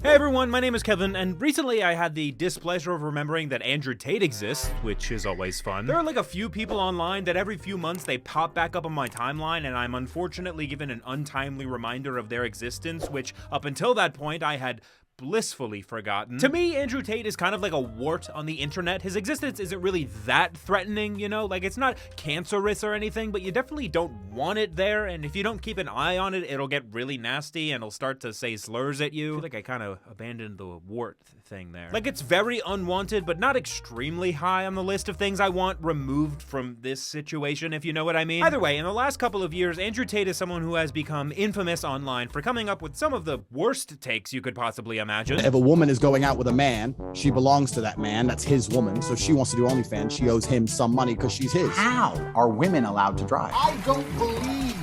Hey everyone, my name is Kevin, and recently I had the displeasure of remembering that Andrew Tate exists, which is always fun. There are like a few people online that every few months they pop back up on my timeline, and I'm unfortunately given an untimely reminder of their existence, which up until that point I had blissfully forgotten. To me, Andrew Tate is kind of like a wart on the internet. His existence isn't really that threatening, you know? Like, it's not cancerous or anything, but you definitely don't want it there, and if you don't keep an eye on it, it'll get really nasty and it'll start to say slurs at you. I feel like I kind of abandoned the wart thing there. Like, it's very unwanted, but not extremely high on the list of things I want removed from this situation, if you know what I mean. Either way, in the last couple of years, Andrew Tate is someone who has become infamous online for coming up with some of the worst takes you could possibly imagine. If a woman is going out with a man, she belongs to that man. That's his woman. So she wants to do OnlyFans. She owes him some money because she's his. How are women allowed to drive? I don't believe.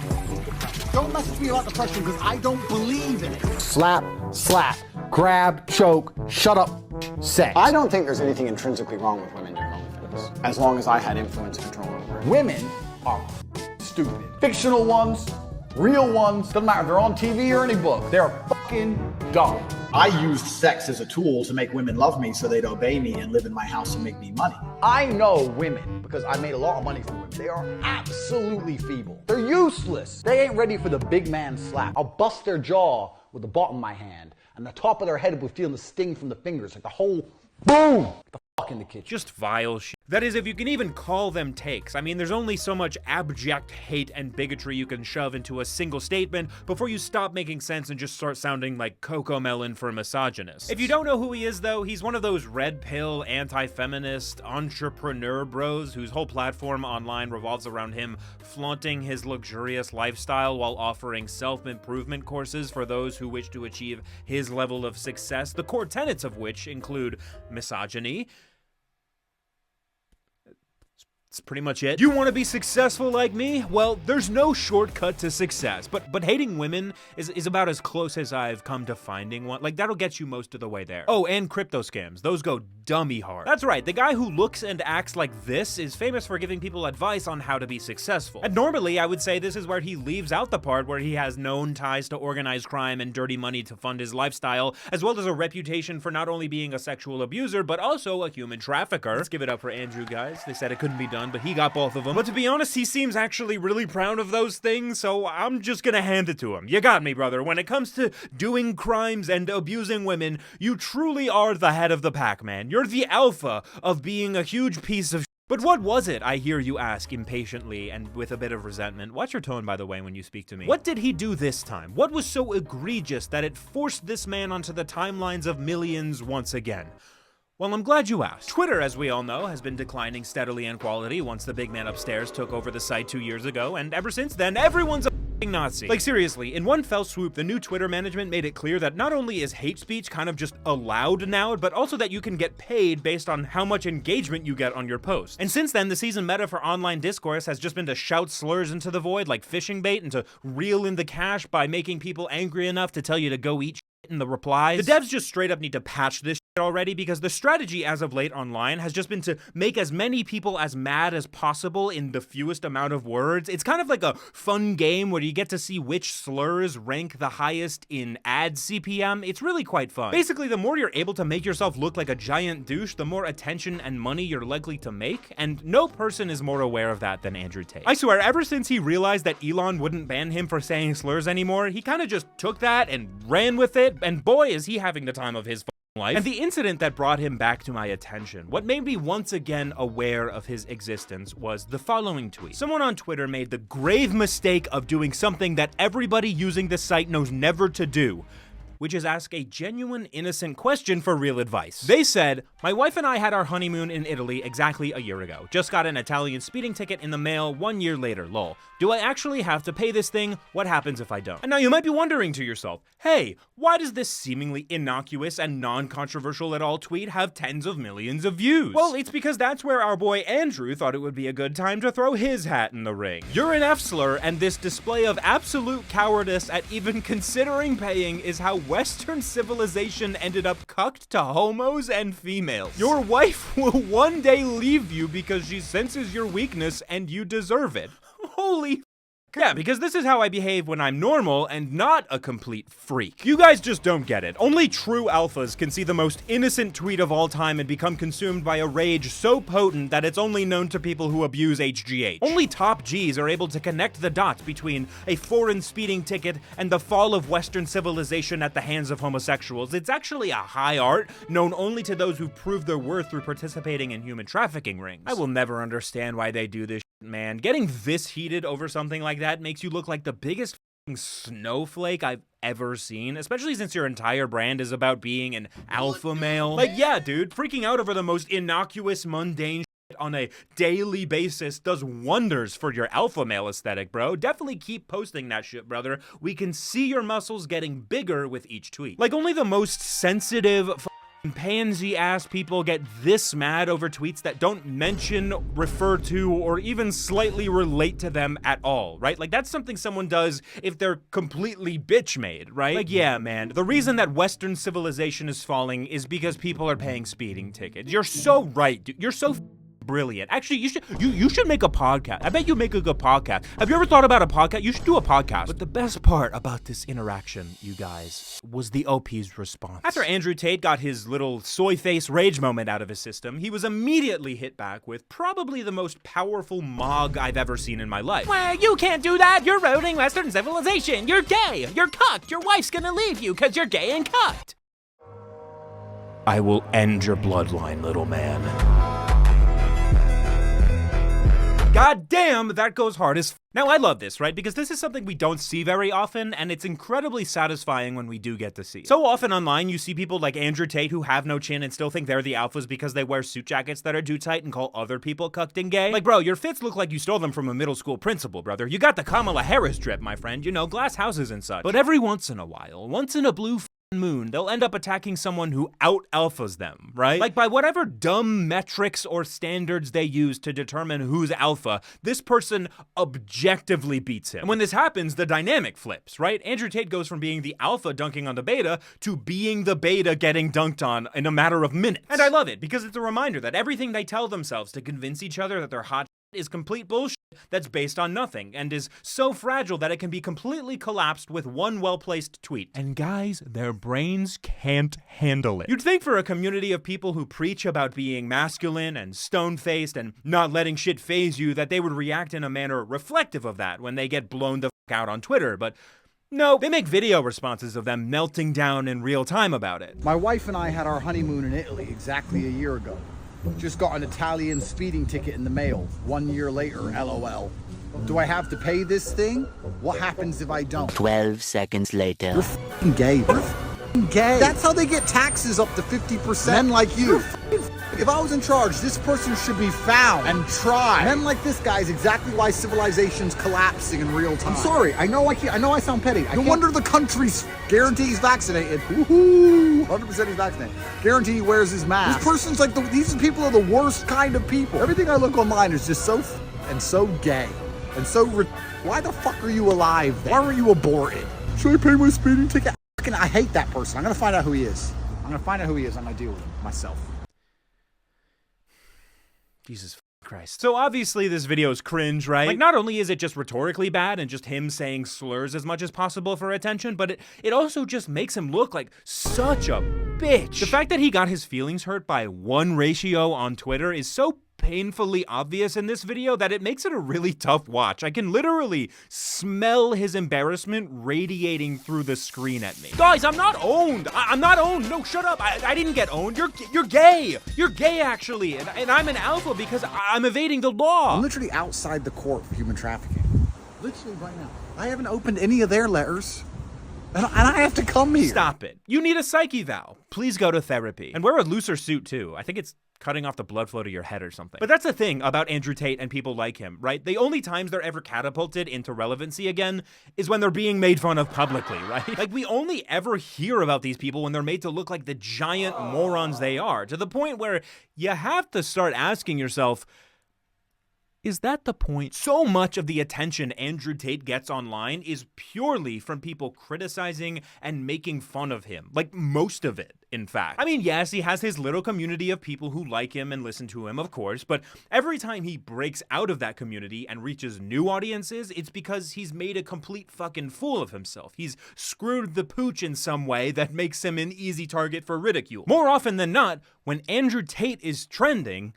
Don't message me about the question because I don't believe in it. Slap, slap, grab, choke, shut up, sex. I don't think there's anything intrinsically wrong with women doing OnlyFans, as long as I had influence and control over it. Women are stupid. Fictional ones, real ones, doesn't matter if they're on TV or any book, they're fucking dumb. I used sex as a tool to make women love me so they'd obey me and live in my house and make me money. I know women because I made a lot of money from women. They are absolutely feeble. They're useless. They ain't ready for the big man slap. I'll bust their jaw with the bottom of my hand, and the top of their head will feel the sting from the fingers, like the whole boom. The fuck in the kitchen. Just vile shit. That is, if you can even call them takes. I mean, there's only so much abject hate and bigotry you can shove into a single statement before you stop making sense and just start sounding like Cocomelon for misogynists. If you don't know who he is, though, he's one of those red pill, anti-feminist, entrepreneur bros whose whole platform online revolves around him flaunting his luxurious lifestyle while offering self-improvement courses for those who wish to achieve his level of success, the core tenets of which include misogyny. That's pretty much it. You want to be successful like me? Well, there's no shortcut to success, but hating women is about as close as I've come to finding one. Like, that'll get you most of the way there. Oh, and crypto scams. Those go dummy hard. That's right, the guy who looks and acts like this is famous for giving people advice on how to be successful. And normally, I would say this is where he leaves out the part where he has known ties to organized crime and dirty money to fund his lifestyle, as well as a reputation for not only being a sexual abuser, but also a human trafficker. Let's give it up for Andrew, guys. They said it couldn't be done, but he got both of them. But to be honest, he seems actually really proud of those things, so I'm just gonna hand it to him. You got me, brother. When it comes to doing crimes and abusing women, you truly are the head of the pack, man. You're the alpha of being a huge piece of But what was it, I hear you ask impatiently and with a bit of resentment? Watch your tone, by the way, when you speak to me. What did he do this time? What was so egregious that it forced this man onto the timelines of millions once again? Well, I'm glad you asked. Twitter, as we all know, has been declining steadily in quality once the big man upstairs took over the site 2 years ago, and ever since then, everyone's a Nazi. Like, seriously, in one fell swoop, the new Twitter management made it clear that not only is hate speech kind of just allowed now, but also that you can get paid based on how much engagement you get on your post. And since then, the season meta for online discourse has just been to shout slurs into the void like fishing bait and to reel in the cash by making people angry enough to tell you to go eat shit in the replies. The devs just straight up need to patch this already, because the strategy as of late online has just been to make as many people as mad as possible in the fewest amount of words. It's kind of like a fun game where you get to see which slurs rank the highest in ad CPM. It's really quite fun. Basically, the more you're able to make yourself look like a giant douche, the more attention and money you're likely to make, and no person is more aware of that than Andrew Tate. I swear, ever since he realized that Elon wouldn't ban him for saying slurs anymore, he kind of just took that and ran with it, and boy, is he having the time of his life. And the incident that brought him back to my attention, what made me once again aware of his existence, was the following tweet. Someone on Twitter made the grave mistake of doing something that everybody using the site knows never to do, which is ask a genuine, innocent question for real advice. They said, "My wife and I had our honeymoon in Italy exactly a year ago. Just got an Italian speeding ticket in the mail 1 year later, lol. Do I actually have to pay this thing? What happens if I don't?" And now you might be wondering to yourself, hey, why does this seemingly innocuous and non-controversial at all tweet have tens of millions of views? Well, it's because that's where our boy Andrew thought it would be a good time to throw his hat in the ring. You're an F-slur, and this display of absolute cowardice at even considering paying is how Western civilization ended up cucked to homos and females. Your wife will one day leave you because she senses your weakness and you deserve it. Holy Yeah, because this is how I behave when I'm normal and not a complete freak. You guys just don't get it. Only true alphas can see the most innocent tweet of all time and become consumed by a rage so potent that it's only known to people who abuse HGH. Only top Gs are able to connect the dots between a foreign speeding ticket and the fall of Western civilization at the hands of homosexuals. It's actually a high art known only to those who prove their worth through participating in human trafficking rings. I will never understand why they do this shit, man. Getting this heated over something like that makes you look like the biggest snowflake I've ever seen, especially since your entire brand is about being an alpha male. Like, yeah, dude, freaking out over the most innocuous, mundane shit on a daily basis does wonders for your alpha male aesthetic, bro. Definitely keep posting that shit, brother. We can see your muscles getting bigger with each tweet. Like, only the most sensitive pansy-ass people get this mad over tweets that don't mention, refer to, or even slightly relate to them at all, right? Like, that's something someone does if they're completely bitch-made, right? Like, yeah, man, the reason that Western civilization is falling is because people are paying speeding tickets. You're so right, dude. You're so brilliant. Actually, you should make a podcast. I bet you make a good podcast. Have you ever thought about a podcast? You should do a podcast. But the best part about this interaction, you guys, was the OP's response. After Andrew Tate got his little soy face rage moment out of his system, he was immediately hit back with probably the most powerful mog I've ever seen in my life. Well, you can't do that. You're ruining Western civilization. You're gay. You're cucked. Your wife's gonna leave you because you're gay and cucked. I will end your bloodline, little man. God damn, that goes hard as f. Now, I love this, right? Because this is something we don't see very often, and it's incredibly satisfying when we do get to see. So often online, you see people like Andrew Tate who have no chin and still think they're the alphas because they wear suit jackets that are too tight and call other people cucked and gay. Like, bro, your fits look like you stole them from a middle school principal, brother. You got the Kamala Harris drip, my friend. You know, glass houses and such. But every once in a while, once in a blue moon, they'll end up attacking someone who out-alphas them, right? Like, by whatever dumb metrics or standards they use to determine who's alpha, this person objectively beats him. And when this happens, the dynamic flips, right? Andrew Tate goes from being the alpha dunking on the beta to being the beta getting dunked on in a matter of minutes. And I love it, because it's a reminder that everything they tell themselves to convince each other that they're hot is complete bullshit that's based on nothing and is so fragile that it can be completely collapsed with one well-placed tweet. And guys, their brains can't handle it. You'd think for a community of people who preach about being masculine and stone-faced and not letting shit faze you that they would react in a manner reflective of that when they get blown the fuck out on Twitter, but no, they make video responses of them melting down in real time about it. My wife and I had our honeymoon in Italy exactly a year ago. Just got an Italian speeding ticket in the mail. 1 year later, LOL. Do I have to pay this thing? What happens if I don't? 12 seconds later. You're f***ing gay, bro. You're f***ing gay. That's how they get taxes up to 50%. Men like you. If I was in charge, this person should be found and tried. Men like this guy is exactly why civilization's collapsing in real time. I'm sorry. I know I sound petty. No wonder the country's guarantee he's vaccinated. Woohoo! 100% he's vaccinated. Guarantee he wears his mask. This person's like these people are the worst kind of people. Everything I look online is just so and so gay and so. Why the fuck are you alive then? Why were you aborted? Should I pay my speeding ticket? I hate that person. I'm gonna find out who he is. I'm gonna deal with him myself. Jesus Christ. So obviously this video is cringe, right? Like, not only is it just rhetorically bad and just him saying slurs as much as possible for attention, but it also just makes him look like such a bitch. The fact that he got his feelings hurt by 1 ratio on Twitter is so painfully obvious in this video that it makes it a really tough watch. I can literally smell his embarrassment radiating through the screen at me. Guys, I'm not owned. I'm not owned. No, shut up. I didn't get owned. You're gay. You're gay, actually. And I'm an alpha because I'm evading the law. I'm literally outside the court for human trafficking. Literally right now. I haven't opened any of their letters. And I have to come here. Stop it. You need a psych eval. Please go to therapy. And wear a looser suit, too. I think it's cutting off the blood flow to your head or something. But that's the thing about Andrew Tate and people like him, right? The only times they're ever catapulted into relevancy again is when they're being made fun of publicly, right? Like, we only ever hear about these people when they're made to look like the giant morons they are, to the point where you have to start asking yourself, Is that the point? So much of the attention Andrew Tate gets online is purely from people criticizing and making fun of him. Like, most of it, in fact. I mean, yes, he has his little community of people who like him and listen to him, of course, but every time he breaks out of that community and reaches new audiences, it's because he's made a complete fucking fool of himself. He's screwed the pooch in some way that makes him an easy target for ridicule. More often than not, when Andrew Tate is trending,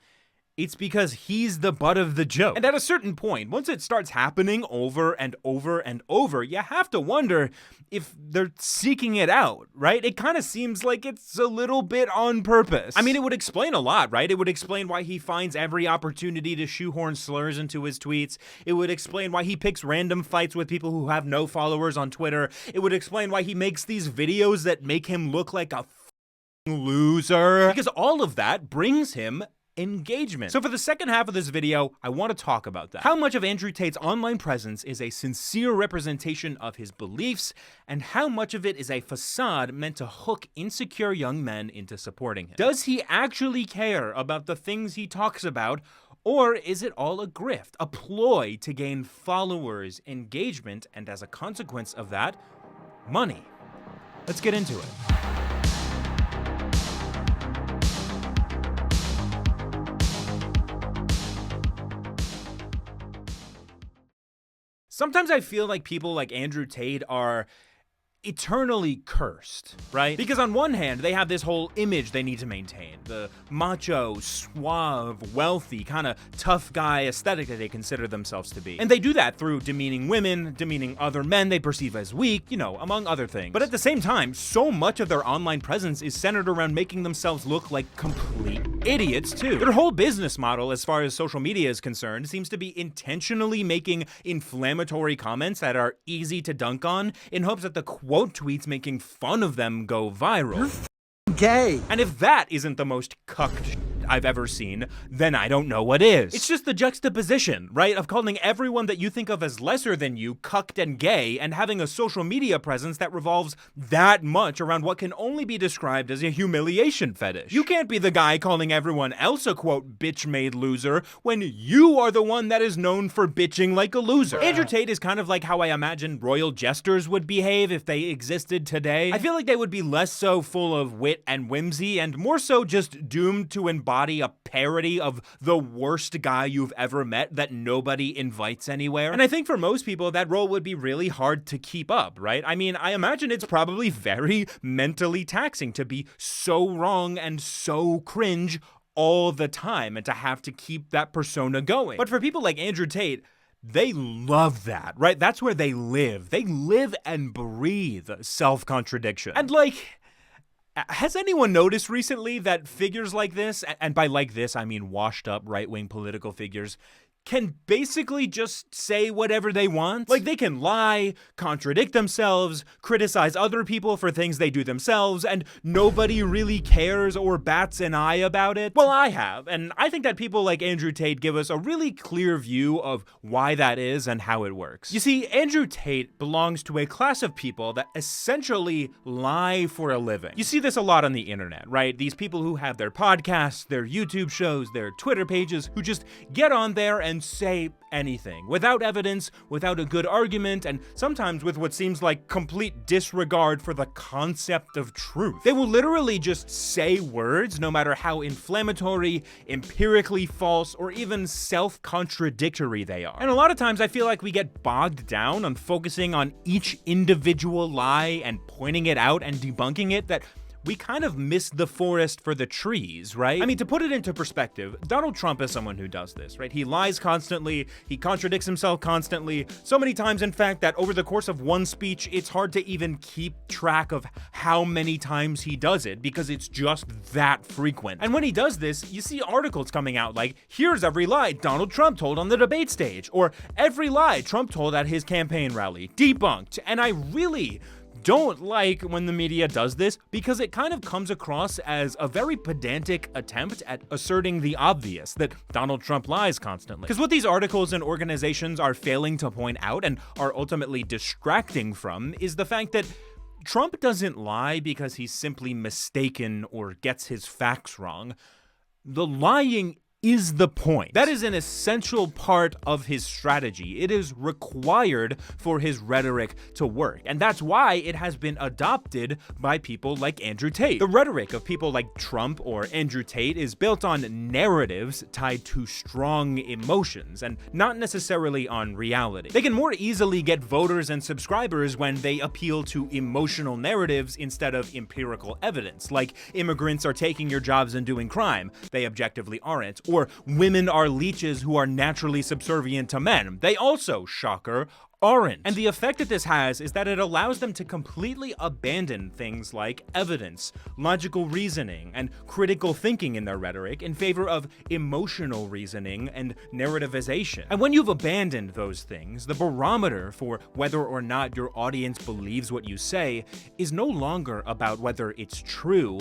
it's because he's the butt of the joke. And at a certain point, once it starts happening over and over and over, you have to wonder if they're seeking it out, right? It kind of seems like it's a little bit on purpose. I mean, it would explain a lot, right? It would explain why he finds every opportunity to shoehorn slurs into his tweets. It would explain why he picks random fights with people who have no followers on Twitter. It would explain why he makes these videos that make him look like a loser. Because all of that brings him engagement. So for the second half of this video, I want to talk about that. How much of Andrew Tate's online presence is a sincere representation of his beliefs, and how much of it is a facade meant to hook insecure young men into supporting him? Does he actually care about the things he talks about, or is it all a grift, a ploy to gain followers, engagement, and as a consequence of that, money? Let's get into it. Sometimes I feel like people like Andrew Tate are eternally cursed, right? Because on one hand, they have this whole image they need to maintain, the macho, suave, wealthy, kind of tough guy aesthetic that they consider themselves to be. And they do that through demeaning women, demeaning other men they perceive as weak, you know, among other things. But at the same time, so much of their online presence is centered around making themselves look like complete idiots too. Their whole business model, as far as social media is concerned, seems to be intentionally making inflammatory comments that are easy to dunk on in hopes that the quote tweets making fun of them go viral. You're gay. And if that isn't the most cucked I've ever seen, then I don't know what is. It's just the juxtaposition, right, of calling everyone that you think of as lesser than you cucked and gay, and having a social media presence that revolves that much around what can only be described as a humiliation fetish. You can't be the guy calling everyone else a quote bitch-made loser when you are the one that is known for bitching like a loser. Andrew Tate is kind of like how I imagine royal jesters would behave if they existed today. I feel like they would be less so full of wit and whimsy and more so just doomed to embody a parody of the worst guy you've ever met that nobody invites anywhere. And I think for most people, that role would be really hard to keep up, right? I mean, I imagine it's probably very mentally taxing to be so wrong and so cringe all the time and to have to keep that persona going. But for people like Andrew Tate, they love that, right? That's where they live. They live and breathe self-contradiction. And like, has anyone noticed recently that figures like this, and by like this, I mean washed up right-wing political figures, can basically just say whatever they want? Like, they can lie, contradict themselves, criticize other people for things they do themselves, and nobody really cares or bats an eye about it? Well, I have, and I think that people like Andrew Tate give us a really clear view of why that is and how it works. You see, Andrew Tate belongs to a class of people that essentially lie for a living. You see this a lot on the internet, right? These people who have their podcasts, their YouTube shows, their Twitter pages, who just get on there and say anything, without evidence, without a good argument, and sometimes with what seems like complete disregard for the concept of truth. They will literally just say words, no matter how inflammatory, empirically false, or even self-contradictory they are. And a lot of times I feel like we get bogged down on focusing on each individual lie and pointing it out and debunking it that we kind of miss the forest for the trees, right? I mean, to put it into perspective, Donald Trump is someone who does this, right? He lies constantly, he contradicts himself constantly, so many times, in fact, that over the course of one speech, it's hard to even keep track of how many times he does it because it's just that frequent. And when he does this, you see articles coming out like, here's every lie Donald Trump told on the debate stage, or every lie Trump told at his campaign rally, debunked. And I really don't like when the media does this because it kind of comes across as a very pedantic attempt at asserting the obvious, that Donald Trump lies constantly. Because what these articles and organizations are failing to point out and are ultimately distracting from is the fact that Trump doesn't lie because he's simply mistaken or gets his facts wrong. The lying is the point. That is an essential part of his strategy. It is required for his rhetoric to work, and that's why it has been adopted by people like Andrew Tate. The rhetoric of people like Trump or Andrew Tate is built on narratives tied to strong emotions and not necessarily on reality. They can more easily get voters and subscribers when they appeal to emotional narratives instead of empirical evidence, like immigrants are taking your jobs and doing crime. They objectively aren't. Or women are leeches who are naturally subservient to men. They also, shocker, aren't. And the effect that this has is that it allows them to completely abandon things like evidence, logical reasoning, and critical thinking in their rhetoric in favor of emotional reasoning and narrativization. And when you've abandoned those things, the barometer for whether or not your audience believes what you say is no longer about whether it's true,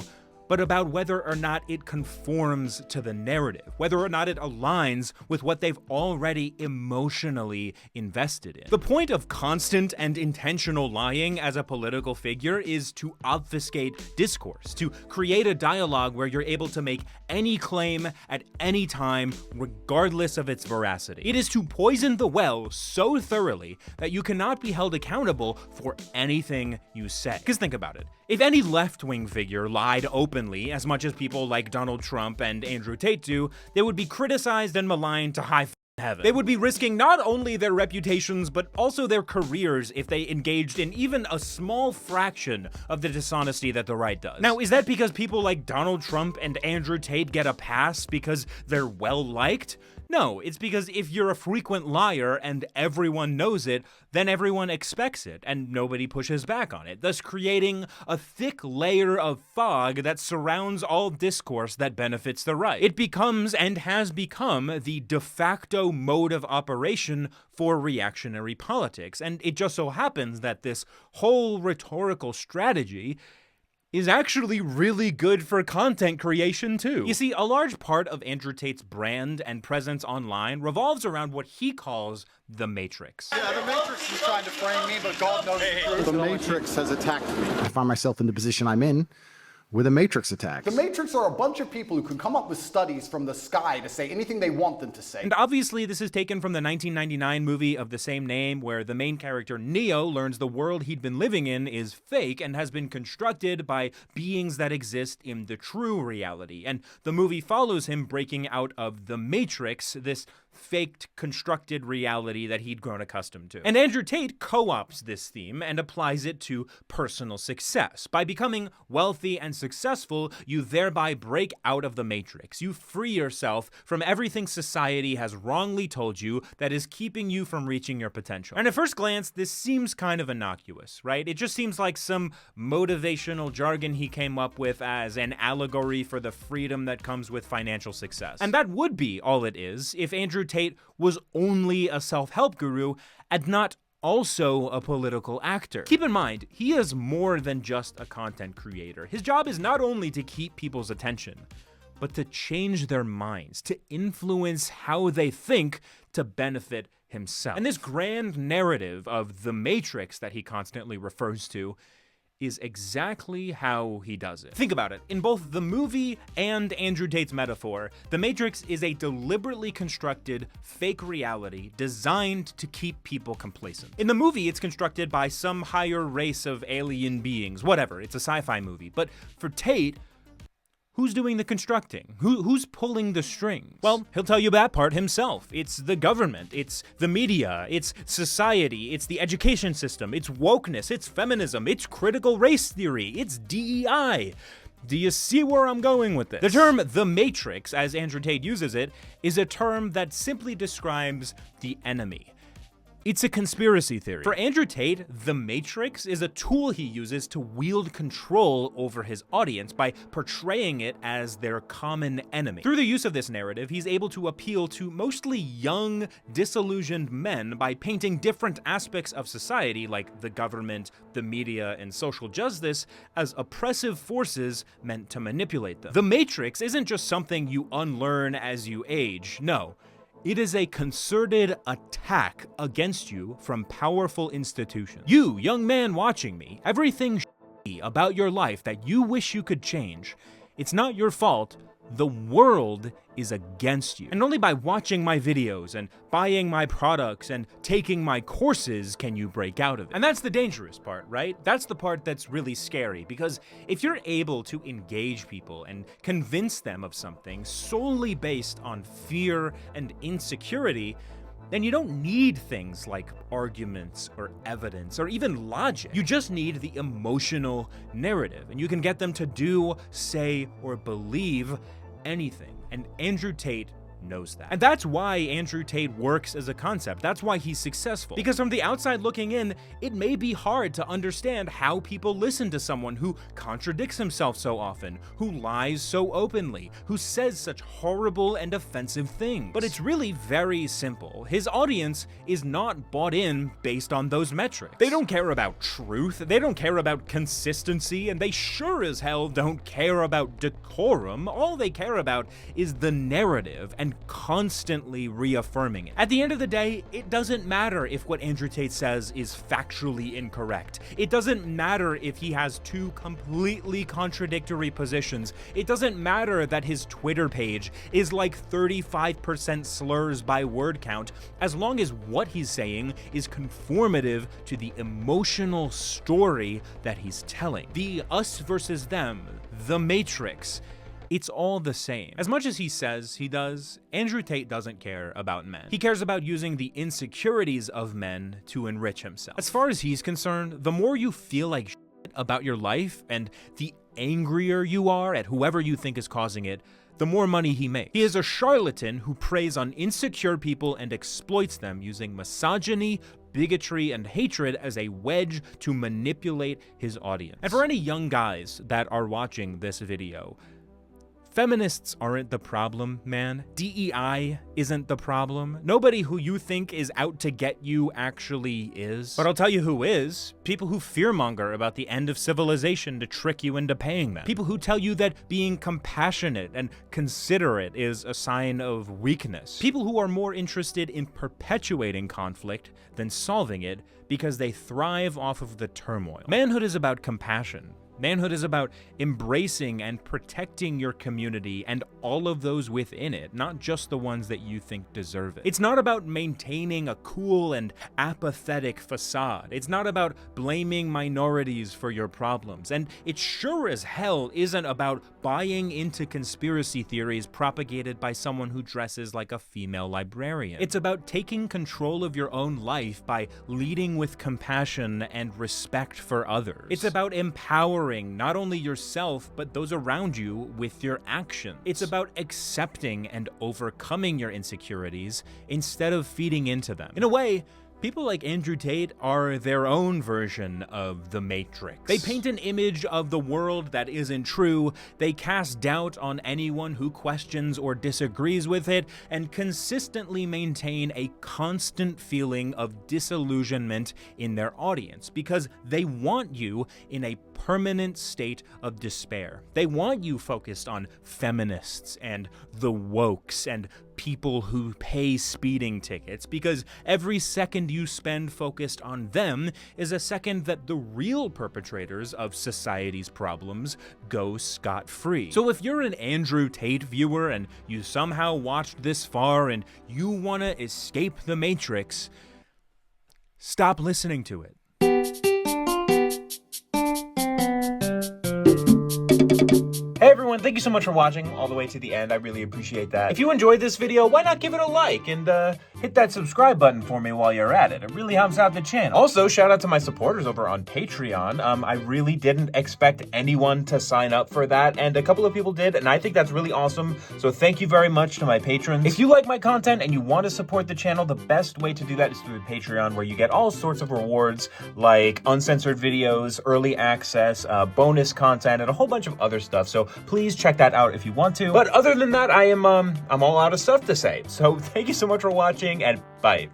but about whether or not it conforms to the narrative, whether or not it aligns with what they've already emotionally invested in. The point of constant and intentional lying as a political figure is to obfuscate discourse, to create a dialogue where you're able to make any claim at any time, regardless of its veracity. It is to poison the well so thoroughly that you cannot be held accountable for anything you say. Because think about it. If any left-wing figure lied openly as much as people like Donald Trump and Andrew Tate do, they would be criticized and maligned to high heaven. They would be risking not only their reputations, but also their careers if they engaged in even a small fraction of the dishonesty that the right does. Now, is that because people like Donald Trump and Andrew Tate get a pass because they're well-liked? No, it's because if you're a frequent liar and everyone knows it, then everyone expects it and nobody pushes back on it, thus creating a thick layer of fog that surrounds all discourse that benefits the right. It becomes and has become the de facto mode of operation for reactionary politics, and it just so happens that this whole rhetorical strategy is actually really good for content creation too. You see, a large part of Andrew Tate's brand and presence online revolves around what he calls the Matrix. Yeah, the Matrix is trying to frame me, but God knows the truth. The Matrix has attacked me. I find myself in the position I'm in with a Matrix attack. The Matrix are a bunch of people who can come up with studies from the sky to say anything they want them to say. And obviously this is taken from the 1999 movie of the same name, where the main character Neo learns the world he'd been living in is fake and has been constructed by beings that exist in the true reality. And the movie follows him breaking out of the Matrix, this faked, constructed reality that he'd grown accustomed to. And Andrew Tate co-opts this theme and applies it to personal success. By becoming wealthy and successful, you thereby break out of the Matrix. You free yourself from everything society has wrongly told you that is keeping you from reaching your potential. And at first glance, this seems kind of innocuous, right? It just seems like some motivational jargon he came up with as an allegory for the freedom that comes with financial success. And that would be all it is if Andrew Tate was only a self-help guru and not also a political actor. Keep in mind, he is more than just a content creator. His job is not only to keep people's attention, but to change their minds, to influence how they think to benefit himself. And this grand narrative of the Matrix that he constantly refers to is exactly how he does it. Think about it. In both the movie and Andrew Tate's metaphor, the Matrix is a deliberately constructed fake reality designed to keep people complacent. In the movie, it's constructed by some higher race of alien beings, whatever, it's a sci-fi movie. But for Tate, who's doing the constructing? Who's pulling the strings? Well, he'll tell you that part himself. It's the government, it's the media, it's society, it's the education system, it's wokeness, it's feminism, it's critical race theory, it's DEI. Do you see where I'm going with this? The term the Matrix, as Andrew Tate uses it, is a term that simply describes the enemy. It's a conspiracy theory. For Andrew Tate, the Matrix is a tool he uses to wield control over his audience by portraying it as their common enemy. Through the use of this narrative, he's able to appeal to mostly young, disillusioned men by painting different aspects of society, like the government, the media, and social justice, as oppressive forces meant to manipulate them. The Matrix isn't just something you unlearn as you age. No. It is a concerted attack against you from powerful institutions. You, young man watching me, everything about your life that you wish you could change, it's not your fault, the world is against you. And only by watching my videos and buying my products and taking my courses can you break out of it. And that's the dangerous part, right? That's the part that's really scary, because if you're able to engage people and convince them of something solely based on fear and insecurity, then you don't need things like arguments or evidence or even logic. You just need the emotional narrative, and you can get them to do, say, or believe anything. And Andrew Tate knows that. And that's why Andrew Tate works as a concept. That's why he's successful. Because from the outside looking in, it may be hard to understand how people listen to someone who contradicts himself so often, who lies so openly, who says such horrible and offensive things. But it's really very simple. His audience is not bought in based on those metrics. They don't care about truth, they don't care about consistency, and they sure as hell don't care about decorum. All they care about is the narrative and constantly reaffirming it. At the end of the day, it doesn't matter if what Andrew Tate says is factually incorrect. It doesn't matter if he has two completely contradictory positions. It doesn't matter that his Twitter page is like 35% slurs by word count, as long as what he's saying is conformative to the emotional story that he's telling. The us versus them, the Matrix, it's all the same. As much as he says he does, Andrew Tate doesn't care about men. He cares about using the insecurities of men to enrich himself. As far as he's concerned, the more you feel like shit about your life and the angrier you are at whoever you think is causing it, the more money he makes. He is a charlatan who preys on insecure people and exploits them using misogyny, bigotry, and hatred as a wedge to manipulate his audience. And for any young guys that are watching this video, feminists aren't the problem, man. DEI isn't the problem. Nobody who you think is out to get you actually is. But I'll tell you who is. People who fearmonger about the end of civilization to trick you into paying them. People who tell you that being compassionate and considerate is a sign of weakness. People who are more interested in perpetuating conflict than solving it because they thrive off of the turmoil. Manhood is about compassion. Manhood is about embracing and protecting your community and all of those within it, not just the ones that you think deserve it. It's not about maintaining a cool and apathetic facade. It's not about blaming minorities for your problems. And it sure as hell isn't about buying into conspiracy theories propagated by someone who dresses like a female librarian. It's about taking control of your own life by leading with compassion and respect for others. It's about empowering not only yourself, but those around you with your actions. It's about accepting and overcoming your insecurities instead of feeding into them. In a way, people like Andrew Tate are their own version of the Matrix. They paint an image of the world that isn't true, they cast doubt on anyone who questions or disagrees with it, and consistently maintain a constant feeling of disillusionment in their audience because they want you in a permanent state of despair. They want you focused on feminists and the wokes and people who pay speeding tickets, because every second you spend focused on them is a second that the real perpetrators of society's problems go scot-free. So if you're an Andrew Tate viewer and you somehow watched this far and you want to escape the Matrix, stop listening to it. Hey everyone, thank you so much for watching all the way to the end. I really appreciate that. If you enjoyed this video, why not give it a like and hit that subscribe button for me while you're at it. It really helps out the channel. Also, shout out to my supporters over on Patreon. I really didn't expect anyone to sign up for that, and a couple of people did, and I think that's really awesome. So thank you very much to my patrons. If you like my content and you want to support the channel, the best way to do that is through Patreon, where you get all sorts of rewards like uncensored videos, early access, bonus content, and a whole bunch of other stuff. So please check that out if you want to. But other than that, I'm all out of stuff to say. So thank you so much for watching, and bye.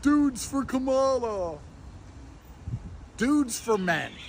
Dudes for Kamala. Dudes for men.